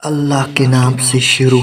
اللہ کے نام سے شروع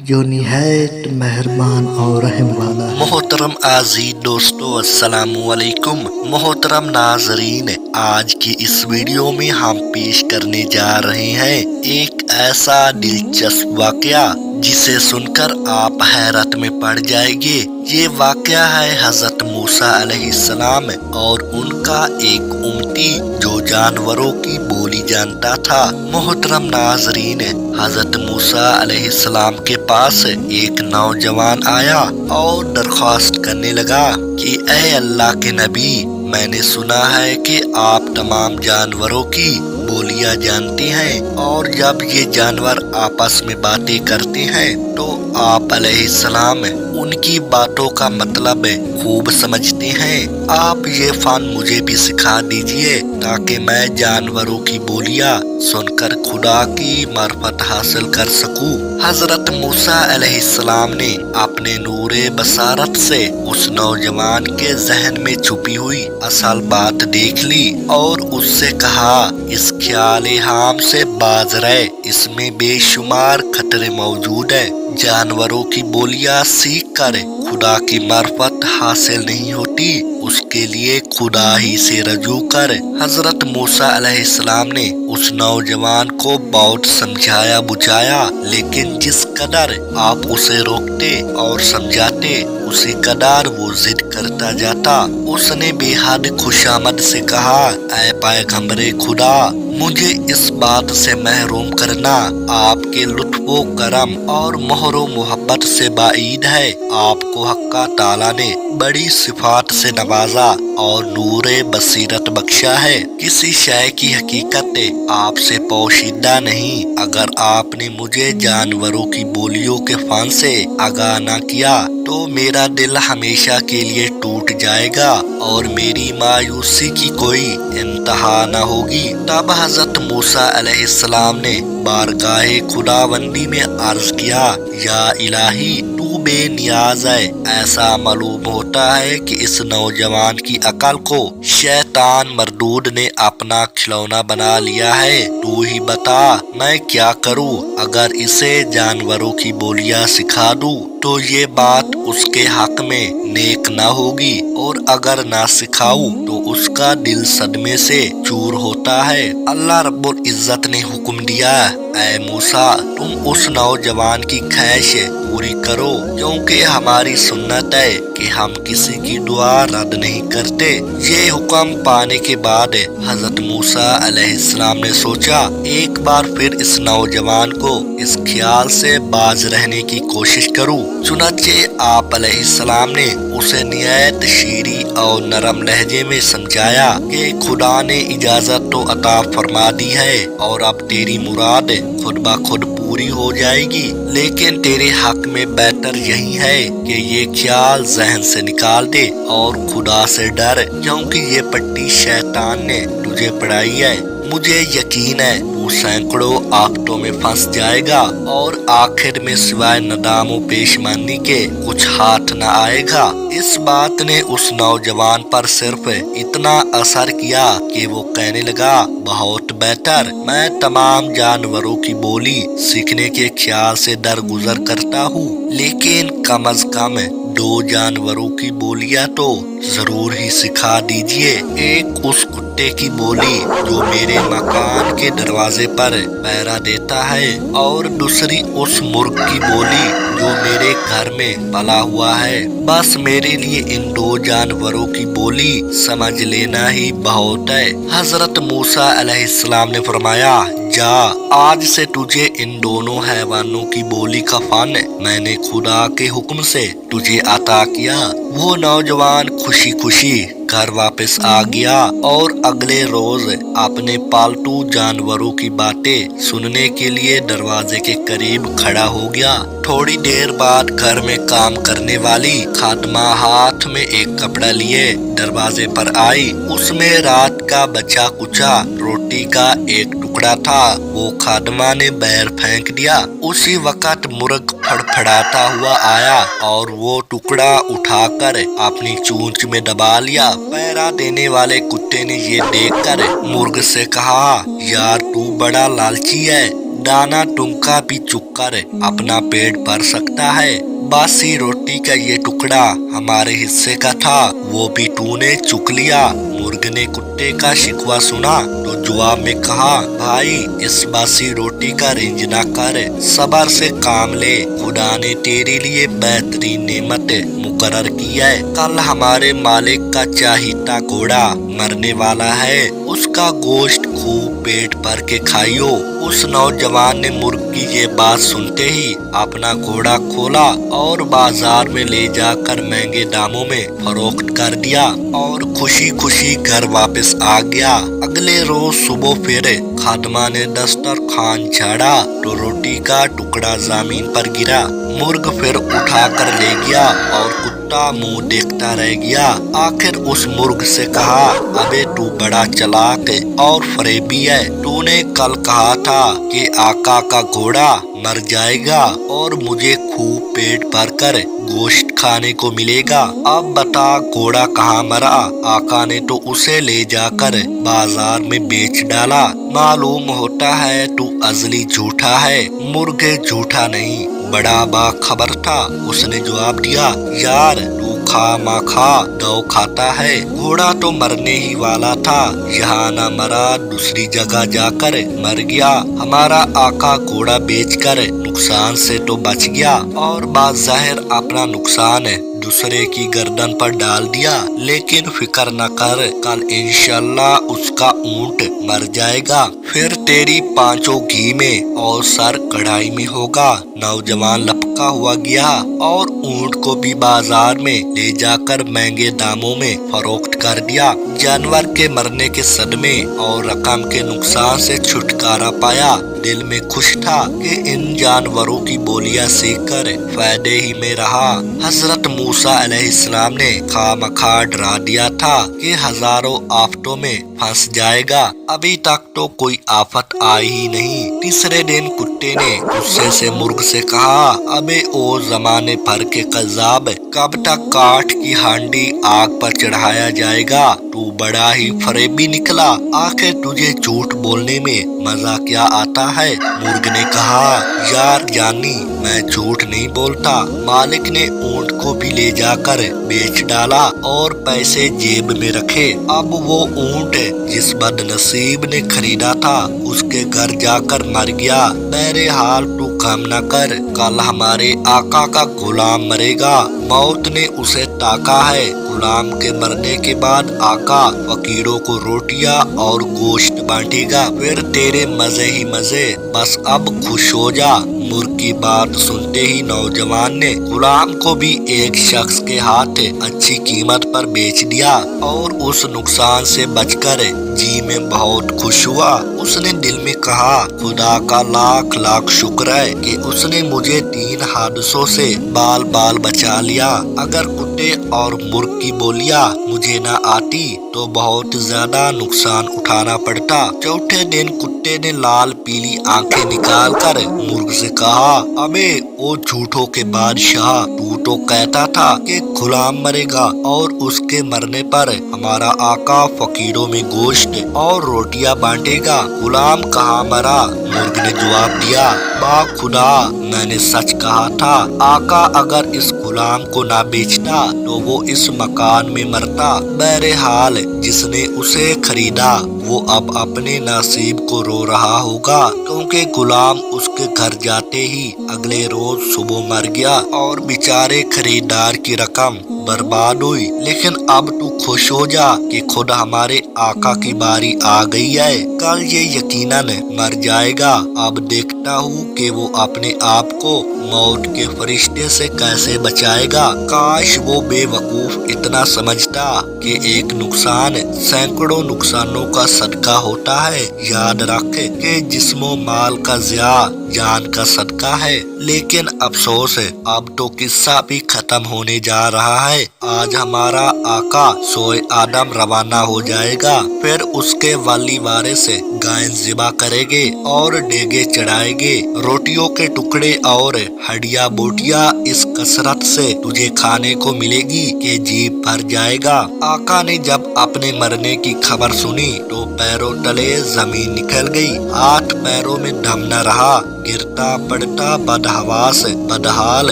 جو نہایت مہربان اور رحم والا ہے۔ محترم عزیز دوستو، السلام علیکم۔ محترم ناظرین، آج کی اس ویڈیو میں ہم پیش کرنے جا رہے ہیں ایک ایسا دلچسپ واقعہ جسے سن کر آپ حیرت میں پڑ جائیں گے۔ یہ واقعہ ہے حضرت موسیٰ علیہ السلام اور ان کا ایک امتی جو جانوروں کی بولی جانتا تھا۔ محترم ناظرین، حضرت موسیٰ علیہ السلام کے پاس ایک نوجوان آیا اور درخواست کرنے لگا کہ اے اللہ کے نبی، میں نے سنا ہے کہ آپ تمام جانوروں کی بولیاں جانتے ہیں اور جب یہ جانور آپس میں باتیں کرتے ہیں تو آپ علیہ السلام ان کی باتوں کا مطلب خوب سمجھتے ہیں۔ آپ یہ فن مجھے بھی سکھا دیجئے تاکہ میں جانوروں کی بولیاں سن کر خدا کی معرفت حاصل کر سکوں۔ حضرت موسیٰ علیہ السلام نے اپنے نور بصارت سے اس نوجوان کے ذہن میں چھپی ہوئی اصل بات دیکھ لی اور اس سے کہا، اس خیال حام سے باز رہے، اس میں بے شمار خطرے موجود ہیں۔ جانوروں کی بولیاں سیکھ کر خدا کی معرفت حاصل نہیں ہوتی، اس کے لیے خدا ہی سے رجوع کر۔ حضرت موسیٰ علیہ السلام نے اس نوجوان کو بہت سمجھایا بجھایا، لیکن جس قدر آپ اسے روکتے اور سمجھاتے اسی قدر وہ ضد کرتا جاتا۔ اس نے بے حد خوشامد سے کہا، اے پیغمبر خدا، مجھے اس بات سے محروم کرنا آپ کے لطف و کرم اور مہر و محبت سے بعید ہے۔ آپ کو حق تعالیٰ نے بڑی صفات سے نوازا اور نور بصیرت بخشا ہے۔ کسی شے کی حقیقت آپ سے پوشیدہ نہیں۔ اگر آپ نے مجھے جانوروں کی بولیوں کے فن سے آگاہ نہ کیا تو میرا دل ہمیشہ کے لیے ٹوٹ جائے گا اور میری مایوسی کی کوئی انتہا نہ ہوگی۔ تب حضرت موسیٰ علیہ السلام نے بارگاہ خداوندی میں عرض کیا، یا الہی، تو بے نیاز ہے۔ ایسا معلوم ہوتا ہے کہ اس نوجوان کی عقل کو شیطان مردود نے اپنا کھلونا بنا لیا ہے۔ تو ہی بتا میں کیا کروں؟ اگر اسے جانوروں کی بولیاں سکھا دوں تو یہ بات اس کے حق میں نیک نہ ہوگی، اور اگر نہ سکھاؤں تو اس کا دل صدمے سے چور ہوتا ہے۔ اللہ رب العزت نے حکم دیا، اے موسیٰ، تم اس نوجوان کی خواہش پوری کرو، کیونکہ ہماری سنت ہے کہ ہم کسی کی دعا رد نہیں کرتے۔ یہ حکم پانے کے بعد حضرت موسیٰ علیہ السلام نے سوچا، ایک بار پھر اس نوجوان کو اس خیال سے باز رہنے کی کوشش کروں۔ چنانچہ آپ علیہ السلام نے اسے نہایت شیریں اور نرم لہجے میں سمجھایا کہ خدا نے اجازت تو عطا فرما دی ہے اور اب تیری مراد خود بخود پوری ہو جائے گی، لیکن تیرے حق میں بہتر یہی ہے کہ یہ خیال ذہن سے نکال دے اور خدا سے ڈر، کیونکہ یہ پٹی شیطان نے تجھے پڑھائی ہے۔ مجھے یقین ہے تو سینکڑوں آفتوں میں پھنس جائے گا اور آخر میں سوائے ندام و پیشمانی کے کچھ ہاتھ نہ آئے گا۔ اس بات نے اس نوجوان پر صرف اتنا اثر کیا کہ وہ کہنے لگا، بہت بہتر، میں تمام جانوروں کی بولی سیکھنے کے خیال سے درگزر کرتا ہوں، لیکن کم از کم 2 جانوروں کی بولیاں تو ضرور ہی سکھا دیجئے۔ ایک اس کتے کی بولی جو میرے مکان کے دروازے پر پہرا دیتا ہے، اور دوسری اس مرغ کی بولی جو میرے گھر میں پلا ہوا ہے۔ بس میرے لیے ان 2 جانوروں کی بولی سمجھ لینا ہی بہت ہے۔ حضرت موسیٰ علیہ السلام نے فرمایا، جا، آج سے تجھے ان دونوں حیوانوں کی بولی کا فن میں نے خدا کے حکم سے تجھے عطا کیا۔ وہ نوجوان خوشی خوشی گھر واپس آ گیا اور اگلے روز اپنے پالتو جانوروں کی باتیں سننے کے لیے دروازے کے قریب کھڑا ہو گیا۔ تھوڑی دیر بعد گھر میں کام کرنے والی خادمہ ہاتھ میں ایک کپڑا لیے دروازے پر آئی۔ اس میں رات کا بچا کچا روٹی کا ایک ٹکڑا تھا۔ وہ خادمہ نے باہر پھینک دیا۔ اسی وقت مرغ پھڑپھڑاتا ہوا آیا اور وہ ٹکڑا اٹھا کر اپنی چونچ میں دبا لیا۔ پہرا دینے والے کتے نے یہ دیکھ کر مرغ سے کہا، یار تو بڑا لالچی ہے، दाना टुनका भी चुककर अपना पेट भर सकता है। बासी रोटी का ये टुकड़ा हमारे हिस्से का था, वो भी तूने चुक लिया। मुर्ग ने कुत्ते का शिकवा सुना तो जवाब में कहा, भाई इस बासी रोटी का रेंज ना कर, सब्र से काम ले, खुदा ने तेरे लिए बेहतरीन नेमत मुकर्रर की है। कल हमारे मालिक का चाहीता घोड़ा मरने वाला है, उसका गोश्त खूब पेट भर के खाइयो। उस नौजवान ने मुर्ग की ये बात सुनते ही अपना घोड़ा खोला और बाजार में ले जाकर महंगे दामों में फरोख्त कर दिया और खुशी खुशी घर वापस आ गया। अगले रोज सुबह फिर खादमा ने दस्तरखान झाड़ा तो रोटी का टुकड़ा जमीन पर गिरा। मुर्ग फिर उठाकर ले गया और कुत्ता मुंह देखता रह गया। आखिर उस मुर्ग से कहा, अबे तू बड़ा चालाक और फरेबी है, तूने कल कहा था कि आका का घोड़ा मर जाएगा और मुझे खूब पेट भरकर गोश्त खाने को मिलेगा। अब बता घोड़ा कहाँ मरा? आका ने तो उसे ले जाकर बाजार में बेच डाला। मालूम होता है तू अजली झूठा है। मुर्ग झूठा नहीं, बड़ा बाखबर था। उसने जवाब दिया, यार तू खा मा खा दो खाता है, घोड़ा तो मरने ही वाला था, यहाँ न मरा दूसरी जगह जाकर मर गया। हमारा आका घोड़ा बेचकर नुकसान से तो बच गया और बाज़ाहिर अपना नुकसान दूसरे की गर्दन पर डाल दिया, लेकिन फिक्र न कर, कल इंशाल्लाह उसका ऊंट मर जाएगा, फिर तेरी पांचों घी में और सर कढ़ाई में होगा। नौजवान लपका हुआ गया और ऊंट को भी बाजार में ले जाकर महंगे दामों में फरोख्त कर दिया। जानवर के मरने के सदमे और रकम के नुकसान से छुटकारा पाया। दिल में खुश था कि इन जानवरों की बोलियां सीखकर फायदे ही में रहा। हजरत मूसा अलैहिस्सलाम ने खामखा डरा दिया था कि हजारों आफतों में फंस जाएगा, अभी तक तो कोई आफत आई ही नहीं। तीसरे दिन कुत्ते ने गुस्से से मुर्ग से कहा, अबे ओ जमाने भर के कज़्ज़ाब, कब तक काठ की हांडी आग पर चढ़ाया जाएगा? तू बड़ा ही फरेबी निकला, आखिर तुझे झूठ बोलने में मजा क्या आता है? मुर्ग ने कहा, यार जानी मैं झूठ नहीं बोलता। मालिक ने ऊंट को भी ले जाकर बेच डाला और पैसे जेब में रखे। अब वो ऊंट जिस बदनसीब ने खरीदा था उसके घर जाकर मर गया। बहरहाल तू गम न कर, कल हमारे आका का गुलाम मरेगा। मौत ने उसे ताका है। गुलाम के मरने के बाद आका फकीरों को रोटियां और गोश्त बांटेगा, फिर तेरे मजे ही मजे, बस अब खुश हो जा। मुर्ग की बात सुनते ही नौजवान ने गुलाम को भी एक शख्स के हाथ अच्छी कीमत पर बेच दिया और उस नुकसान से बचकर जी में बहुत खुश हुआ। उसने दिल में कहा, खुदा का लाख लाख शुक्र है कि उसने मुझे 3 हादसों से बाल बाल बचा लिया। अगर कुत्ते और मुर्ग की बोलियां मुझे न आती तो बहुत ज्यादा नुकसान उठाना पड़ता। चौथे दिन कुत्ते ने लाल पीली आंखें निकाल कर मुर्ग से कहा, अबे ओ झूठों के बादशाह, तू तो कहता था कि गुलाम मरेगा और उसके मरने पर हमारा आका फकीरों में गोश्त और रोटियां बांटेगा, गुलाम कहाँ मरा? मुर्ग ने जवाब दिया, बा खुदा मैंने सच कहा था। आका अगर इस गुलाम को ना बेचता तो वो इस मकान में मरता। बहरहाल जिसने उसे खरीदा वो अब अपने नसीब को रो रहा होगा, क्योंकि गुलाम उसके घर जाते ही अगले रोज सुबह मर गया और बेचारे खरीदार की रकम बर्बाद हुई। लेकिन अब तू खुश हो जा कि खुद हमारे आका की बारी आ गई है। कल ये यकीनन मर जाएगा। अब देखता हूँ कि वो अपने आप को मौत के फरिश्ते से कैसे बचाएगा। काश वो बेवकूफ इतना समझता कि एक नुकसान सैकड़ों नुकसानों का सदका होता है। याद रख कि जिस्मो माल का ज़िया जान का सदका है। लेकिन अफसोस है, अब तो किस्सा भी खत्म होने जा रहा है। आज हमारा आका सोए आदम रवाना हो जाएगा, फिर उसके वाली वारिस गाय ज़िबा करेंगे और डेगे चढ़ाएंगे। रोटियों के टुकड़े और हड्डियां बोटियां इस कसरत से तुझे खाने को मिलेगी कि जी भर जाएगा। आका ने जब अपने मरने की खबर सुनी तो पैरों तले जमीन निकल गई। हाथ पैरों में दम न रहा। गिरता पड़ता बदहवास बदहाल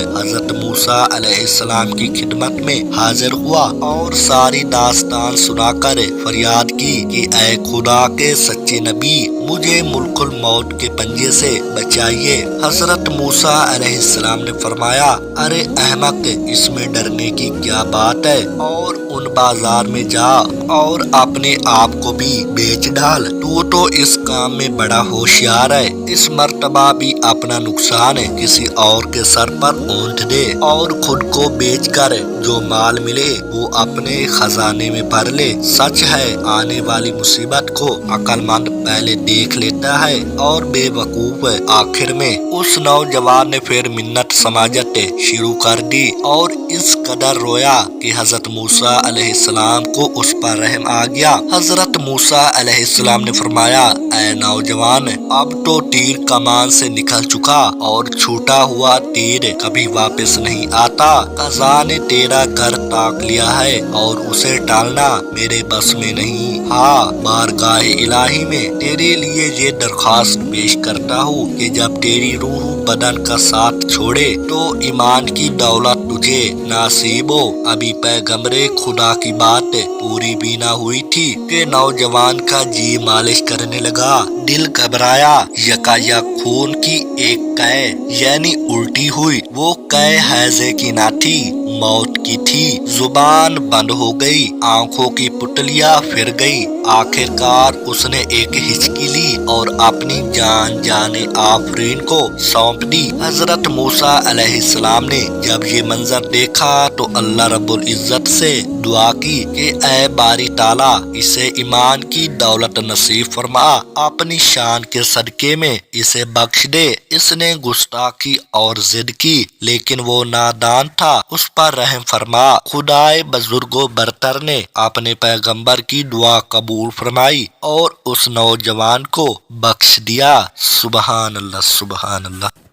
हजरत मूसा अलैहिस्सलाम की खिदमत में हाजिर हुआ और सारी दास्तान सुनाकर फरियाद की कि ऐ खुदा के सच्चे नबी, मुझे मुल्कुल मौत के पंजे से बचाइए। हजरत मूसा अलैहिस्सलाम ने फरमाया, अरे अहमक, इसमें डरने की क्या बात है, और उन बाजार में जा और अपने आप को भी बेच डाल। तू तो इस काम में बड़ा होशियार है। इस मर्तबा भी अपना नुकसान किसी और के सर पर ओंठ दे और खुद को बेचकर जो माल मिले वो अपने खजाने में भर ले। सच है, आने वाली मुसीबत को अक्लमंद पहले देख लेता है और बेवकूफ आखिर में। उस नौजवान ने फिर मिन्नत समाजत शुरू कर दी और इस कदर रोया कि हजरत मूसा अलैहिस्सलाम को उस पर रहम आ गया। हजरत मूसा अलैहिस्सलाम ने फरमाया, ऐ नौजवान, अब तो तीर कमान से निकल चुका और छूटा हुआ तीर कभी वापस नहीं आता। कज़ा ने तेरा घर ताक लिया है और उसे टालना मेरे बस में नहीं। हाँ, बारगाह इलाही में तेरे लिए ये दरख्वास्त पेश करता हूँ कि जब तेरी रूह बदन का साथ छोड़े तो ईमान की दौलत तुझे नासीब हो। अभी पैगम्बरे खुदा की बात पूरी भी ना हुई थी कि नौजवान का जी मालिश करने लगा। दिल घबराया। यकायक खून की एक कै यानी उल्टी हुई। वो कै हैजे की ना थी, मौत की थी। जुबान बंद हो गई, आंखों की पुतलियां फिर गई। आखिरकार उसने एक हिचकी ली और अपनी जान जाने आफरीन को सौंप दी। हजरत मूसा अलैहिस्सलाम ने जब ये मंजर देखा तो अल्लाह रब्बुल इज्जत से दुआ की कि ऐ बारी ताला, इसे ईमान की दौलत नसीब फरमा, अपनी शान के सदके में इसे बख्श दे। इसने गुस्ताखी और जिद की, लेकिन वो नादान था, उस पर रहम फरमा। खुदाए बुजुर्गो बरतर ने अपने पैगंबर की दुआ कबूल फरमाई और उस नौजवान को बख्श दिया। सुबहान अल्लाह, सुबहान अल्लाह।